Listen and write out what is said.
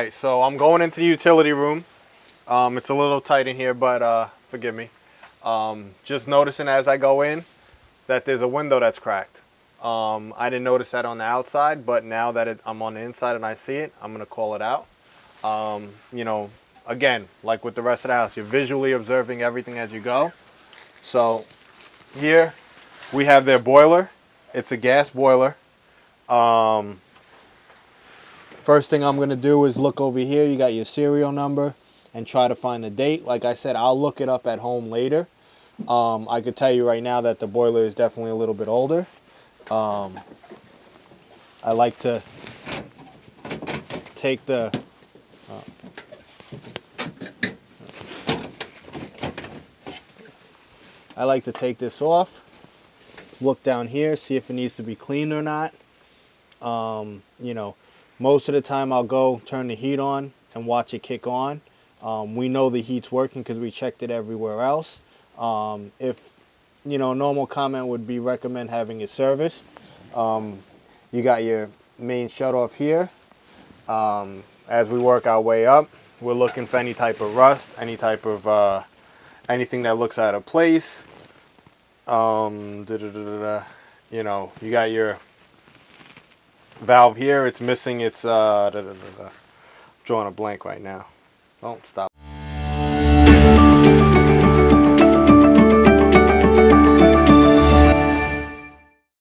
Alright, so I'm going into the utility room. It's a little tight in here, but forgive me. Just noticing as I go in that there's a window that's cracked. I didn't notice that on the outside, but now that I'm on the inside and I see it, I'm going to call it out. You know, again, like with the rest of the house, you're visually observing everything as you go. So here we have their boiler. It's a gas boiler. First thing I'm going to do is look over here. You got your serial number and try to find the date. Like I said, I'll look it up at home later. I could tell you right now that the boiler is definitely a little bit older. I like to take the this off, look down here, see if it needs to be cleaned or not. You know, most of the time I'll go turn the heat on and watch it kick on. We know the heat's working because we checked it everywhere else. If, you know, normal comment would be recommend having it serviced. You got your main shutoff here. As we work our way up, we're looking for any type of rust, any type of anything that looks out of place. You know, you got your valve here. It's missing its drawing a blank right now. Don't stop.